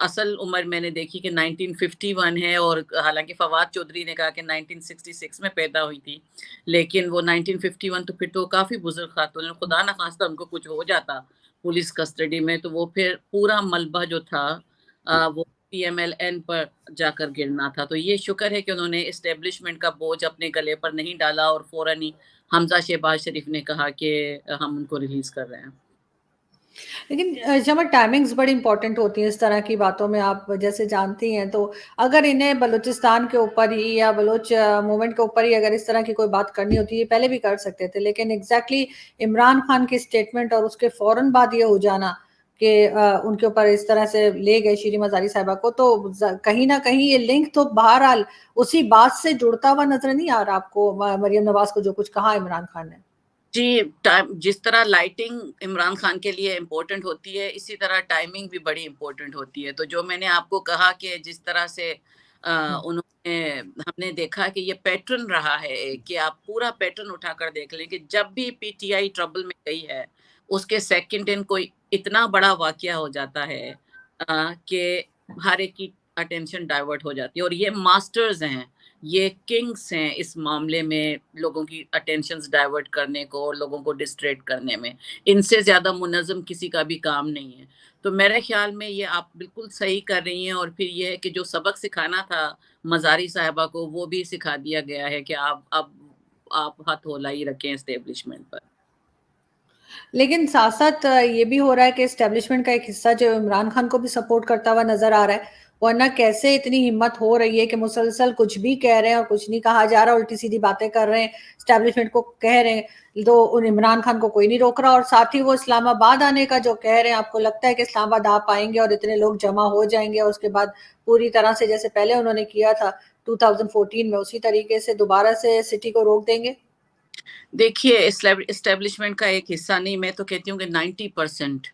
اصل عمر میں نے دیکھی کہ 1951 ہے، اور حالانکہ فواد چودھری نے کہا کہ 1966 میں پیدا ہوئی تھی، لیکن وہ 1951 تو پھر تو کافی بزرگ خاتون ہے، خدا نخواستہ ان کو کچھ ہو جاتا پولیس کسٹڈی میں تو وہ پھر پورا ملبہ جو تھا وہ پی ایم ایل این پر جا کر گرنا تھا. تو یہ شکر ہے کہ انہوں نے اسٹیبلشمنٹ کا بوجھ اپنے گلے پر نہیں ڈالا اور فوراً ہی حمزہ شہباز شریف نے کہا کہ ہم ان کو ریلیز کر رہے ہیں. لیکن جمع ٹائمنگز بڑی امپورٹنٹ ہوتی ہیں اس طرح کی باتوں میں، آپ جیسے جانتی ہیں. تو اگر انہیں بلوچستان کے اوپر ہی یا بلوچ موومنٹ کے اوپر ہی اگر اس طرح کی کوئی بات کرنی ہوتی ہے، یہ پہلے بھی کر سکتے تھے، لیکن ایگزیکٹلی عمران خان کی اسٹیٹمنٹ اور اس کے فوراً بعد یہ ہو جانا کہ ان کے اوپر اس طرح سے لے گئے شیریں مزاری صاحبہ کو، تو کہیں نہ کہیں یہ لنک تو بہرحال اسی بات سے جڑتا ہوا نظر نہیں آ رہا آپ کو، مریم نواز کو جو کچھ کہا عمران خان نے؟ جی، جس طرح لائٹنگ عمران خان کے لیے امپورٹنٹ ہوتی ہے، اسی طرح ٹائمنگ بھی بڑی امپورٹنٹ ہوتی ہے. تو جو میں نے آپ کو کہا کہ جس طرح سے انہوں نے ہم نے دیکھا کہ یہ پیٹرن رہا ہے کہ آپ پورا پیٹرن اٹھا کر دیکھ لیں کہ جب بھی پی ٹی آئی ٹربل میں گئی ہے اس کے سیکنڈ دن کوئی اتنا بڑا واقعہ ہو جاتا ہے کہ ہر ایک کی اٹینشن ڈائیورٹ ہو جاتی ہے، اور یہ ماسٹرز ہیں، یہ کنگز ہیں اس معاملے میں لوگوں کی اٹینشنز ڈائیورٹ کرنے کو، لوگوں کو ڈسٹریکٹ کرنے میں. ان سے زیادہ منظم کسی کا بھی کام نہیں ہے. تو میرے خیال میں یہ آپ بالکل صحیح کر رہی ہیں، اور پھر یہ ہے کہ جو سبق سکھانا تھا مزاری صاحبہ کو وہ بھی سکھا دیا گیا ہے کہ آپ ہاتھ ہولا ہی رکھیں اسٹیبلشمنٹ پر. لیکن ساتھ ساتھ یہ بھی ہو رہا ہے کہ اسٹیبلشمنٹ کا ایک حصہ جو عمران خان کو بھی سپورٹ کرتا ہوا نظر آ رہا ہے، ورنہ کیسے اتنی ہمت ہو رہی ہے کہ مسلسل کچھ بھی کہہ رہے ہیں اور کچھ نہیں کہا جا رہا، الٹی سیدھی باتیں کر رہے ہیں، اسٹیبلشمنٹ کو کہہ رہے ہیں، تو ان عمران خان کو کوئی نہیں روک رہا. اور ساتھ ہی وہ اسلام آباد آنے کا جو کہہ رہے ہیں، آپ کو لگتا ہے کہ اسلام آباد آپ آئیں گے اور اتنے لوگ جمع ہو جائیں گے اور اس کے بعد پوری طرح سے جیسے پہلے انہوں نے کیا تھا 2014 میں اسی طریقے سے دوبارہ سے سٹی کو روک دیں گے؟ دیکھیے، اسٹیبلشمنٹ کا ایک حصہ نہیں، میں تو کہتی ہوں کہ 90%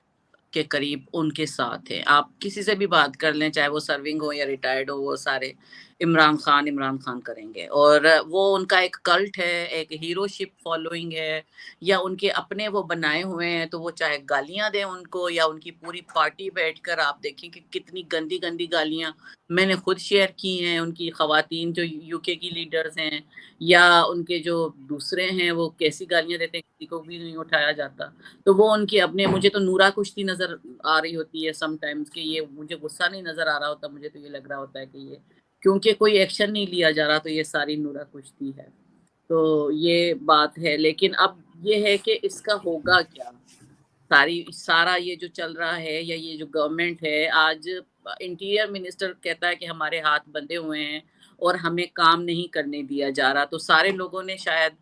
کے قریب ان کے ساتھ ہیں. آپ کسی سے بھی بات کر لیں، چاہے وہ سرونگ ہو یا ریٹائرڈ ہو، وہ سارے عمران خان کریں گے. اور وہ ان کا ایک کلٹ ہے، ایک ہیرو شپ فالوئنگ ہے، یا ان کے اپنے وہ بنائے ہوئے ہیں. تو وہ چاہے گالیاں دیں ان کو، یا ان کی پوری پارٹی بیٹھ کر آپ دیکھیں کہ کتنی گندی گندی گالیاں میں نے خود شیئر کی ہیں. ان کی خواتین جو یو کے کی لیڈرز ہیں یا ان کے جو دوسرے ہیں وہ کیسی گالیاں دیتے ہیں، کسی کو بھی نہیں اٹھایا جاتا. تو وہ ان کی اپنے، مجھے تو نورا کشتی نظر آ رہی ہوتی ہے سم ٹائمز کہ یہ مجھے غصہ نہیں نظر آ رہا ہوتا، مجھے تو یہ لگ رہا ہوتا ہے کہ یہ کیونکہ کوئی ایکشن نہیں لیا جا رہا تو یہ ساری نورا کشتی ہے. تو یہ بات ہے. لیکن اب یہ ہے کہ اس کا ہوگا کیا؟ سارا یہ جو چل رہا ہے، یا یہ جو گورنمنٹ ہے، آج انٹیریئر منسٹر کہتا ہے کہ ہمارے ہاتھ بندھے ہوئے ہیں اور ہمیں کام نہیں کرنے دیا جا رہا. تو سارے لوگوں نے شاید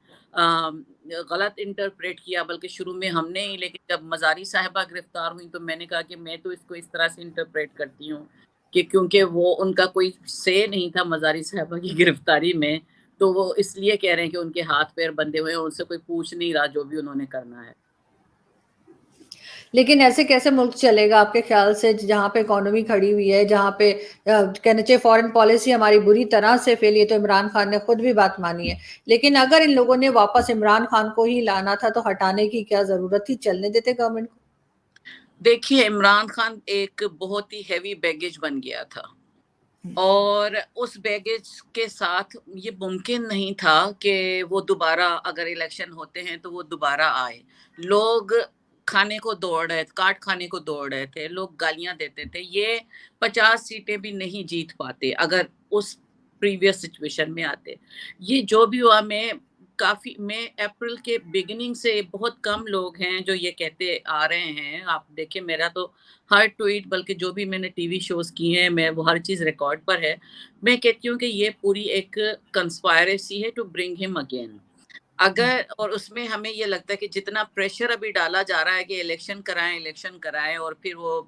غلط انٹرپریٹ کیا، بلکہ شروع میں ہم نے ہی، لیکن جب مزاری صاحبہ گرفتار ہوئی تو میں نے کہا کہ میں تو اس کو اس طرح سے انٹرپریٹ کرتی ہوں کہ کیونکہ وہ ان کا کوئی سے نہیں تھا مزاری صاحبہ کی گرفتاری میں، تو وہ اس لیے کہہ رہے ہیں کہ ان کے ہاتھ پیر بندھے ہوئے ہیں، ان سے کوئی پوچھ نہیں رہا جو بھی انہوں نے کرنا ہے. لیکن ایسے کیسے ملک چلے گا آپ کے خیال سے، جہاں پہ اکانومی کھڑی ہوئی ہے، جہاں پہ کہنا چاہیے فورن پالیسی ہماری بری طرح سے فیل ہے؟ تو عمران خان نے خود بھی بات مانی ہے، لیکن اگر ان لوگوں نے واپس عمران خان کو ہی لانا تھا تو ہٹانے کی کیا ضرورت تھی؟ چلنے دیتے گورنمنٹ کو. دیکھیے، عمران خان ایک بہت ہی ہیوی بیگیج بن گیا تھا، اور اس بیگیج کے ساتھ یہ ممکن نہیں تھا کہ وہ دوبارہ اگر الیکشن ہوتے ہیں تو وہ دوبارہ آئے. لوگ کھانے کو دوڑ رہے تھے، کاٹ کھانے کو دوڑ رہے تھے، لوگ گالیاں دیتے تھے. یہ 50 سیٹیں بھی نہیں جیت پاتے اگر اس پریویس سچویشن میں آتے. یہ جو بھی ہوا، میں اپریل کے بگننگ سے بہت کم لوگ ہیں جو یہ کہتے آ رہے ہیں. آپ دیکھیں، میرا تو ہر ٹویٹ، بلکہ جو بھی میں نے ٹی وی شوز کی ہیں، میں وہ ہر چیز ریکارڈ پر ہے. میں کہتی ہوں کہ یہ پوری ایک کنسپائریسی ہے ٹو برنگ ہم اگین. اور اس میں ہمیں یہ لگتا ہے کہ جتنا پریشر ابھی ڈالا جا رہا ہے کہ الیکشن کرائیں، اور پھر وہ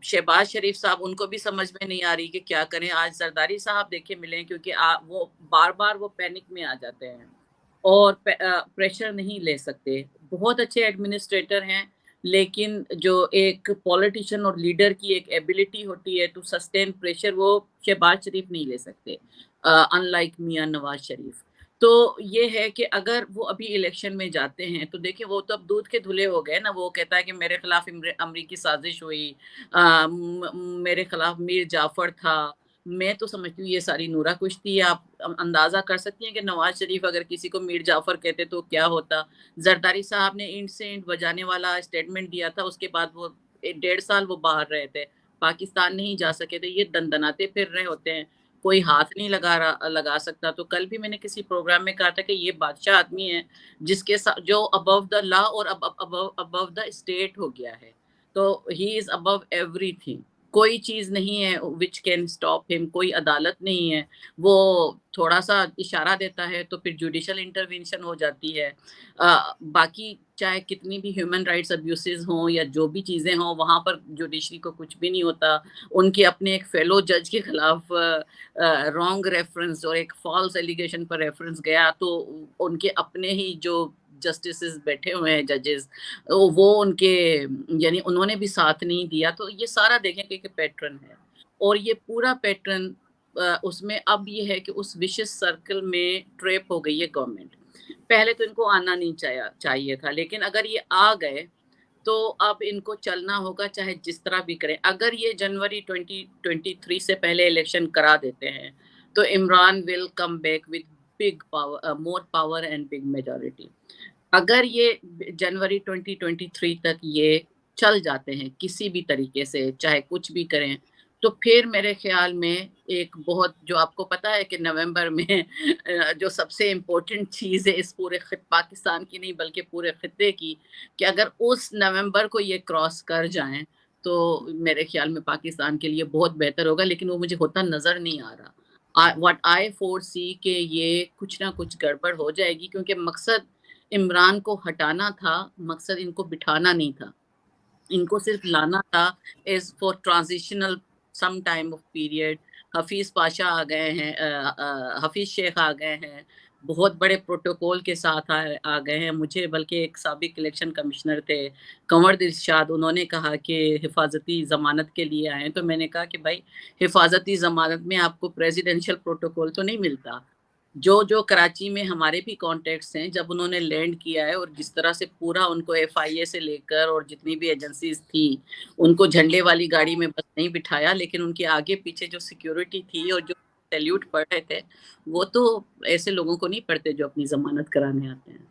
شہباز شریف صاحب، ان کو بھی سمجھ میں نہیں آ رہی کہ کیا کریں. آج زرداری صاحب دیکھے ملیں، کیونکہ وہ بار بار وہ پینک میں آ جاتے ہیں اور پریشر نہیں لے سکتے. بہت اچھے ایڈمنسٹریٹر ہیں، لیکن جو ایک پولیٹیشین اور لیڈر کی ایک ایبلٹی ہوتی ہے ٹو سسٹین پریشر، وہ شہباز شریف نہیں لے سکتے، ان لائک میاں نواز شریف. تو یہ ہے کہ اگر وہ ابھی الیکشن میں جاتے ہیں تو دیکھیں وہ تو اب دودھ کے دھلے ہو گئے نا. وہ کہتا ہے کہ میرے خلاف امریکی سازش ہوئی, میرے خلاف میر جعفر تھا. میں تو سمجھتی ہوں یہ ساری نورا کشتی ہے. آپ اندازہ کر سکتی ہیں کہ نواز شریف اگر کسی کو میر جعفر کہتے تو کیا ہوتا. زرداری صاحب نے اینٹ سے اینٹ بجانے والا اسٹیٹمنٹ دیا تھا, اس کے بعد وہ 1.5 سال وہ باہر رہے تھے, پاکستان نہیں جا سکے تھے. یہ دندناتے پھر رہے ہوتے ہیں, کوئی ہاتھ نہیں لگا سکتا. تو کل بھی میں نے کسی پروگرام میں کہا تھا کہ یہ بادشاہ آدمی ہے جس کے ساتھ جو ابو دا لا اور ابو دا اسٹیٹ ہو گیا ہے. تو ہی از ابو ایوری تھنگ. کوئی چیز نہیں ہے وچ کین اسٹاپ ہم, کوئی عدالت نہیں ہے. وہ تھوڑا سا اشارہ دیتا ہے تو پھر جوڈیشل انٹرونشن ہو جاتی ہے. باقی چاہے کتنی بھی ہیومن رائٹس ابیوسز ہوں یا جو بھی چیزیں ہوں, وہاں پر جوڈیشری کو کچھ بھی نہیں ہوتا. ان کے اپنے ایک فیلو جج کے خلاف رانگ ریفرنس اور ایک فالس ایلیگیشن پر ریفرنس گیا تو ان کے اپنے ہی جو جسٹسز بیٹھے ہوئے ہیں, ججز, وہ ان کے یعنی انہوں نے بھی ساتھ نہیں دیا. تو یہ سارا دیکھیں کہ پیٹرن ہے, اور یہ پورا پیٹرن اس میں اب یہ ہے کہ اس وشس سرکل میں ٹریپ ہو گئی ہے گورنمنٹ. پہلے تو ان کو آنا نہیں چاہیے تھا, لیکن اگر یہ آ گئے تو اب ان کو چلنا ہوگا چاہے جس طرح بھی کریں. اگر یہ جنوری 2023 سے پہلے الیکشن کرا دیتے ہیں تو Imran will come back with big power, more power and big majority. اگر یہ جنوری 2023 تک یہ چل جاتے ہیں کسی بھی طریقے سے, چاہے کچھ بھی کریں, تو پھر میرے خیال میں ایک بہت, جو آپ کو پتا ہے کہ نومبر میں جو سب سے امپورٹنٹ چیز ہے اس پورے پاکستان کی نہیں بلکہ پورے خطے کی, کہ اگر اس نومبر کو یہ کراس کر جائیں تو میرے خیال میں پاکستان کے لیے بہت بہتر ہوگا. لیکن وہ مجھے ہوتا نظر نہیں آ رہا. what I foresee کہ یہ کچھ نہ کچھ گڑبڑ ہو جائے گی, کیونکہ مقصد عمران کو ہٹانا تھا, مقصد ان کو بٹھانا نہیں تھا. ان کو صرف لانا تھا as for transitional some time of period. Hafeez Pasha آ گئے ہیں, حفیظ شیخ آ گئے ہیں, بہت بڑے پروٹوکول کے ساتھ آ گئے ہیں. مجھے بلکہ ایک سابق الیکشن کمشنر تھے کنور ارشاد, انہوں نے کہا کہ حفاظتی ضمانت کے لیے آئے. تو میں نے کہا کہ بھائی حفاظتی ضمانت میں آپ کو پریزیڈنشل پروٹوکول تو نہیں ملتا. جو کراچی میں ہمارے بھی کانٹیکٹس ہیں, جب انہوں نے لینڈ کیا ہے اور جس طرح سے پورا ان کو ایف آئی اے سے لے کر اور جتنی بھی ایجنسیز تھی ان کو جھنڈے والی گاڑی میں بس نہیں بٹھایا, لیکن ان کے آگے پیچھے جو سیکیورٹی تھی اور جو سیلیوٹ پڑھ رہے تھے وہ تو ایسے لوگوں کو نہیں پڑھتے جو اپنی ضمانت کرانے آتے ہیں.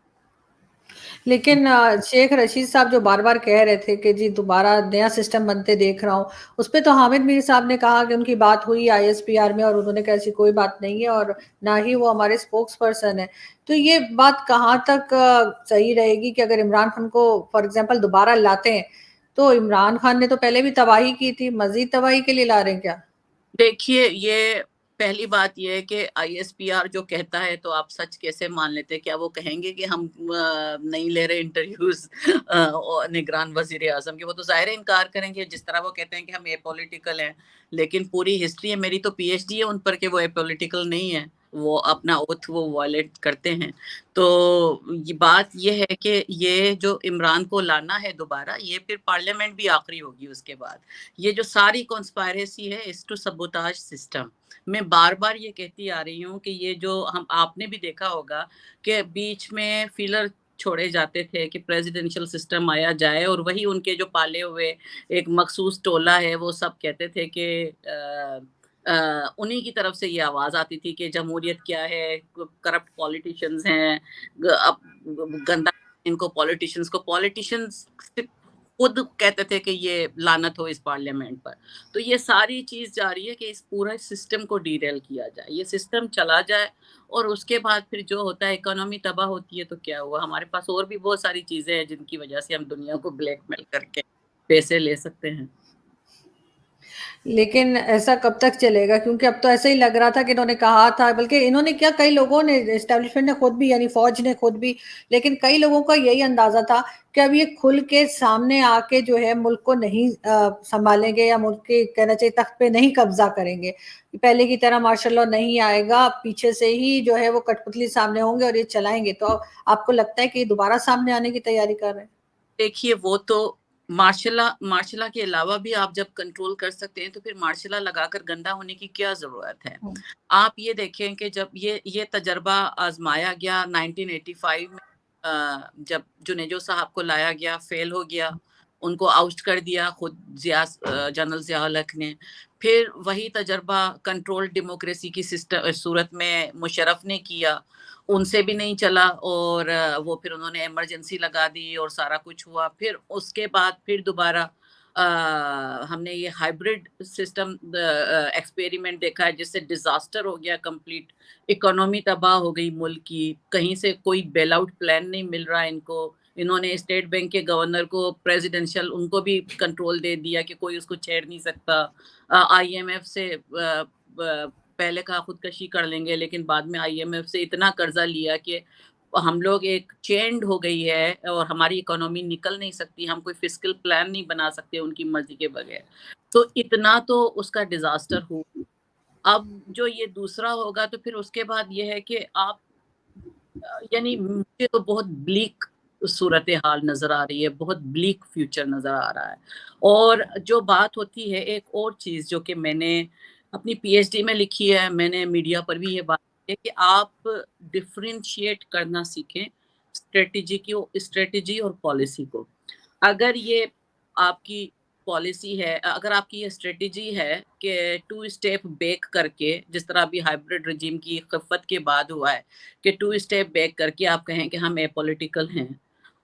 لیکن شیخ رشید صاحب جو بار بار کہہ رہے تھے کہ جی دوبارہ نیا سسٹم بنتے دیکھ رہا ہوں, اس پہ تو حامد میر صاحب نے کہا کہ ان کی بات ہوئی آئی ایس پی آر میں اور انہوں نے کہا ایسی کوئی بات نہیں ہے اور نہ ہی وہ ہمارے اسپوکس پرسن ہے. تو یہ بات کہاں تک صحیح رہے گی کہ اگر عمران خان کو فار ایگزامپل دوبارہ لاتے ہیں تو عمران خان نے تو پہلے بھی تباہی کی تھی, مزید تباہی کے لیے لا رہے ہیں کیا؟ دیکھیے, یہ پہلی بات یہ ہے کہ آئی ایس پی آر جو کہتا ہے تو آپ سچ کیسے مان لیتے؟ کیا وہ کہیں گے کہ ہم نہیں لے رہے انٹرویوز نگران وزیر اعظم کے؟ وہ تو ظاہر انکار کریں گے, جس طرح وہ کہتے ہیں کہ ہم اے پولیٹیکل ہیں. لیکن پوری ہسٹری ہے, میری تو پی ایچ ڈی ہے ان پر کہ وہ اے پولیٹیکل نہیں ہے, وہ اپنا اوتھ وہ وائلیٹ کرتے ہیں. تو یہ بات یہ ہے کہ یہ جو عمران کو لانا ہے دوبارہ, یہ پھر پارلیمنٹ بھی آخری ہوگی اس کے بعد. یہ جو ساری کانسپائریسی ہے اس ٹو سبوتاج سسٹم. میں بار بار یہ کہتی آ رہی ہوں کہ یہ جو آپ نے بھی دیکھا ہوگا کہ بیچ میں فیلر چھوڑے جاتے تھے کہ پریزیڈنشل سسٹم آیا جائے, اور وہی ان کے جو پالے ہوئے ایک مخصوص ٹولہ ہے وہ سب کہتے تھے کہ انہی کی طرف سے یہ آواز آتی تھی کہ جمہوریت کیا ہے, کرپٹ پولیٹیشنز ہیں, گندا ان کو پولیٹیشنز خود کہتے تھے کہ یہ لعنت ہو اس پارلیمنٹ پر. تو یہ ساری چیز جا رہی ہے کہ اس پورا سسٹم کو ڈیریل کیا جائے, یہ سسٹم چلا جائے, اور اس کے بعد پھر جو ہوتا ہے اکانومی تباہ ہوتی ہے تو کیا ہوا. ہمارے پاس اور بھی بہت ساری چیزیں ہیں جن کی وجہ سے ہم دنیا کو بلیک میل کر کے پیسے لے سکتے ہیں. لیکن ایسا کب تک چلے گا؟ کیونکہ اب تو ایسا ہی لگ رہا تھا کہ انہوں نے کہا تھا, بلکہ انہوں نے کیا, کئی لوگوں نے, اسٹیبلشمنٹ نے خود بھی, یعنی فوج نے خود بھی, لیکن کئی لوگوں کا یہی اندازہ تھا کہ اب یہ کھل کے سامنے آ کے جو ہے ملک کو نہیں سنبھالیں گے, یا ملک کے کہنا چاہیے تخت پہ نہیں قبضہ کریں گے, پہلے کی طرح ماشاء اللہ نہیں آئے گا, پیچھے سے ہی جو ہے وہ کٹ پتلی سامنے ہوں گے اور یہ چلائیں گے. تو آپ کو لگتا ہے کہ یہ دوبارہ سامنے آنے کی تیاری کر رہے ہیں؟ دیکھیے, وہ تو مارشل لا کے علاوہ بھی آپ جب کنٹرول کر سکتے ہیں تو پھر مارشل لا لگا کر گندا ہونے کی کیا ضرورت ہے؟ آپ یہ دیکھیں کہ جب یہ تجربہ آزمایا گیا 1985 میں، جب جنیجو صاحب کو لایا گیا، فیل ہو گیا، ان کو آؤسٹ کر دیا خود جنرل ضیاء الحق نے. پھر وہی تجربہ کنٹرول ڈیموکریسی کی صورت میں مشرف نے کیا، ان سے بھی نہیں چلا، اور وہ پھر انہوں نے ایمرجنسی لگا دی اور سارا کچھ ہوا. پھر اس کے بعد پھر دوبارہ ہم نے یہ ہائیبرڈ سسٹم ایکسپیریمنٹ دیکھا ہے، جس سے ڈیزاسٹر ہو گیا کمپلیٹ. اکانومی تباہ ہو گئی ملک کی، کہیں سے کوئی بیل آؤٹ پلان نہیں مل رہا ان کو. انہوں نے اسٹیٹ بینک کے گورنر کو پریزیڈنشل ان کو بھی کنٹرول دے دیا کہ کوئی اس کو چھیڑ نہیں سکتا. آئی ایم ایف سے پہلے کہا خودکشی کر لیں گے، لیکن بعد میں آئی ایم ایف سے اتنا قرضہ لیا کہ ہم لوگ ایک چینڈ ہو گئی ہے اور ہماری اکانومی نکل نہیں سکتی، ہم کوئی فسکل پلان نہیں بنا سکتے ان کی مرضی کے بغیر. تو اتنا تو اس کا ڈیزاسٹر ہو. اب جو یہ دوسرا ہوگا تو پھر اس کے بعد یہ ہے کہ آپ یعنی مجھے تو بہت بلیک صورتحال نظر آ رہی ہے، بہت بلیک فیوچر نظر آ رہا ہے. اور جو بات ہوتی ہے ایک اور چیز جو کہ میں نے اپنی پی ایچ ڈی میں لکھی ہے، میں نے میڈیا پر بھی یہ بات کی ہے کہ آپ ڈفرینشیٹ کرنا سیکھیں اسٹریٹجی اور پالیسی کو. اگر یہ آپ کی پالیسی ہے، اگر آپ کی یہ اسٹریٹجی ہے کہ 2 اسٹیپ بیک کر کے، جس طرح ابھی ہائبرڈ رجیم کی خفت کے بعد ہوا ہے کہ 2 اسٹیپ بیک کر کے آپ کہیں کہ ہم اے پولیٹیکل ہیں،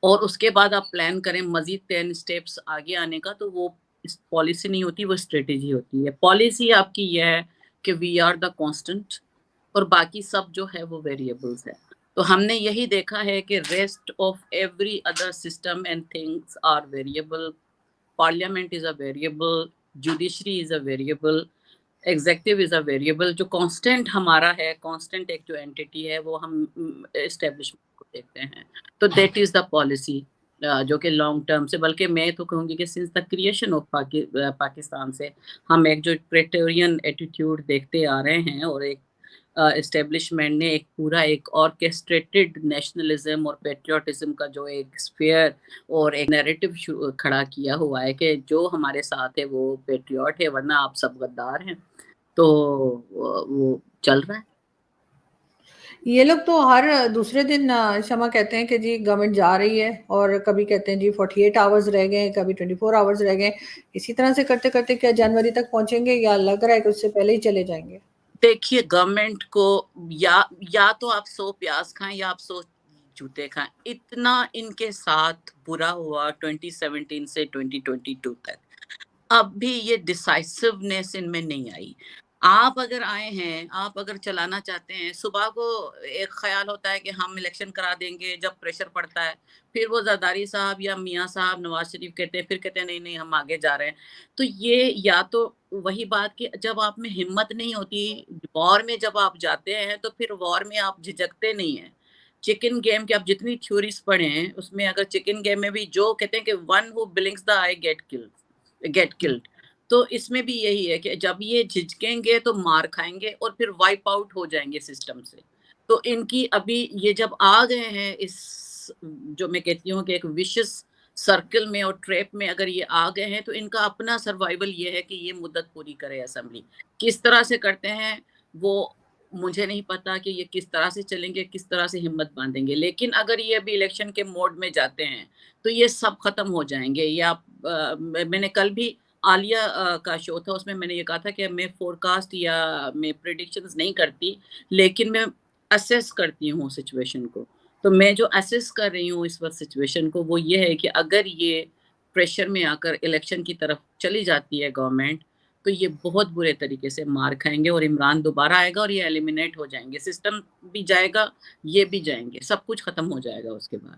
اور اس کے بعد آپ پلان کریں مزید 10 اسٹیپس آگے آنے کا، تو وہ پالیسی نہیں ہوتی، وہ اسٹریٹجی ہوتی ہے. پالیسی آپ کی یہ ہے کہ وی آر دا کانسٹنٹ، اور باقی سب جو ہے وہ ویریبلز ہے. تو ہم نے یہی دیکھا ہے کہ rest of every other system and things are variable. Parliament is a variable, judiciary is a variable, executive is a variable. جو کانسٹنٹ ہمارا ہے، کانسٹنٹ ایک جو اینٹی ہے، وہ ہم اسٹیبلشمنٹ کو دیکھتے ہیں. تو دیٹ از دا پالیسی جو کہ لانگ ٹرم سے، بلکہ میں تو کہوں گی کہ since the creation of Pakistan سے ہم ایک جو پریٹورین ایٹیٹیوڈ دیکھتے آ رہے ہیں، اور ایک اسٹیبلشمنٹ نے ایک پورا ایک آرکیسٹریٹڈ نیشنلزم اور پیٹریوٹزم کا جو ایک اسفیئر اور ایک نیریٹو کھڑا کیا ہوا ہے کہ جو ہمارے ساتھ ہے وہ پیٹریوٹ ہے، ورنہ آپ سب غدار ہیں. تو وہ چل رہا ہے. یہ لوگ تو ہر دوسرے دن شمع کہتے ہیں کہ جی گورنمنٹ جا رہی ہے، اور کبھی کہتے ہیں جی 48 آورز رہ گئے، کبھی 24 آورز رہ گئے. اسی طرح سے کرتے کرتے کیا جنوری تک پہنچیں گے، یا لگ رہا ہے کہ اس سے پہلے ہی چلے جائیں گے؟ دیکھیے گورنمنٹ کو یا تو آپ 100 پیاز کھائیں یا آپ 100 جوتے کھائیں. اتنا ان کے ساتھ برا ہوا 2017 سے 2022 تک، اب بھی یہ ڈیسائسونیس ان میں نہیں آئی. آپ اگر آئے ہیں، آپ اگر چلانا چاہتے ہیں، صبح کو ایک خیال ہوتا ہے کہ ہم الیکشن کرا دیں گے، جب پریشر پڑتا ہے پھر وہ زرداری صاحب یا میاں صاحب نواز شریف کہتے ہیں، پھر کہتے ہیں نہیں نہیں ہم آگے جا رہے ہیں. تو یہ یا تو وہی بات کہ جب آپ میں ہمت نہیں ہوتی، وار میں جب آپ جاتے ہیں تو پھر وار میں آپ جھجکتے نہیں ہیں. چکن گیم کے آپ جتنی تھیوریز پڑھیں ہیں، اس میں اگر چکن گیم میں بھی جو کہتے ہیں کہ one who blinks the eye gets killed, تو اس میں بھی یہی ہے کہ جب یہ جھجکیں گے تو مار کھائیں گے اور پھر وائپ آؤٹ ہو جائیں گے سسٹم سے. تو ان کی ابھی یہ جب آ گئے ہیں اس جو میں کہتی ہوں کہ ایک وشس سرکل میں اور ٹریپ میں اگر یہ آ گئے ہیں، تو ان کا اپنا سروائیول یہ ہے کہ یہ مدت پوری کرے اسمبلی. کس طرح سے کرتے ہیں وہ مجھے نہیں پتا کہ یہ کس طرح سے چلیں گے، کس طرح سے ہمت باندھیں گے. لیکن اگر یہ ابھی الیکشن کے موڈ میں جاتے ہیں تو یہ سب ختم ہو جائیں گے. یہ آپ میں نے کل بھی عالیہ کا شو تھا، اس میں میں نے یہ کہا تھا کہ میں فور کاسٹ یا میں پریڈکشنز نہیں کرتی، لیکن میں اسیس کرتی ہوں سچویشن کو. تو میں جو اسیس کر رہی ہوں اس وقت سچویشن کو، وہ یہ ہے کہ اگر یہ پریشر میں آ کر الیکشن کی طرف چلی جاتی ہے گورنمنٹ، تو یہ بہت برے طریقے سے مار کھائیں گے، اور عمران دوبارہ آئے گا اور یہ ایلیمینیٹ ہو جائیں گے. سسٹم بھی جائے گا، یہ بھی جائیں گے، سب کچھ ختم ہو جائے گا اس کے بعد.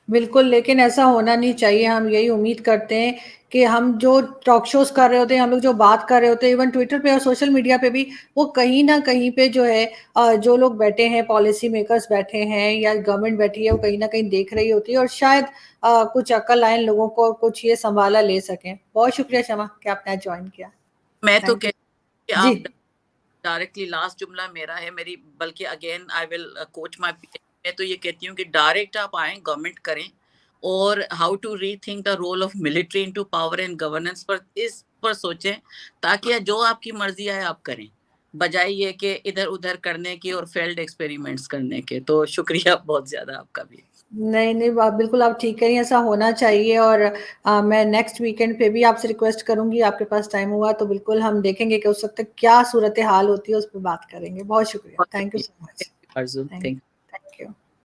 بالکل، لیکن ایسا ہونا نہیں چاہیے. ہم یہی امید کرتے ہیں کہ ہم جو ٹاک شوز کر رہے ہوتے ہیں، ہم لوگ جو بات کر رہے ہوتے ہیں، ایون ٹویٹر پہ اور سوشل میڈیا پہ بھی، وہ کہیں نہ کہیں پہ جو ہے جو لوگ بیٹھے ہیں، پالیسی میکرز بیٹھے ہیں یا گورنمنٹ بیٹھی ہے، وہ کہیں نہ کہیں دیکھ رہی ہوتی ہے، اور شاید کچھ عقل آئے لوگوں کو، کچھ یہ سنبھالا لے سکیں. بہت شکریہ شمع کہ آپ نے جوائن کیا. میں تو تھینک یو. کہتی ہوں کہ جی آپ ڈائریکٹلی، لاسٹ جملہ میرا ہے، میری بلکہ اگین آئی ول کوچ مائی، میں تو یہ کہتی ہوں کہ ڈائریکٹ آپ آئیں، گورنمنٹ کریں، اور how to rethink the role of military into power and governance پر اس پر سوچیں، تاکہ جو آپ کی مرضی آئے آپ کریں، بجائے یہ کہ ادھر ادھر کرنے کی اور فیلڈ ایکسپیریمنٹس کرنے کے. تو شکریہ بہت زیادہ آپ کا بھی. نہیں بالکل آپ ٹھیک کریں، ایسا ہونا چاہیے. اور میں نیکسٹ ویکینڈ پہ بھی آپ سے ریکویسٹ کروں گی، آپ کے پاس ٹائم ہوا تو بالکل ہم دیکھیں گے کہ اس وقت تک کیا صورتحال ہوتی ہے، اس پہ بات کریں گے. بہت شکریہ. Thank you so much. Thank you. Thank you.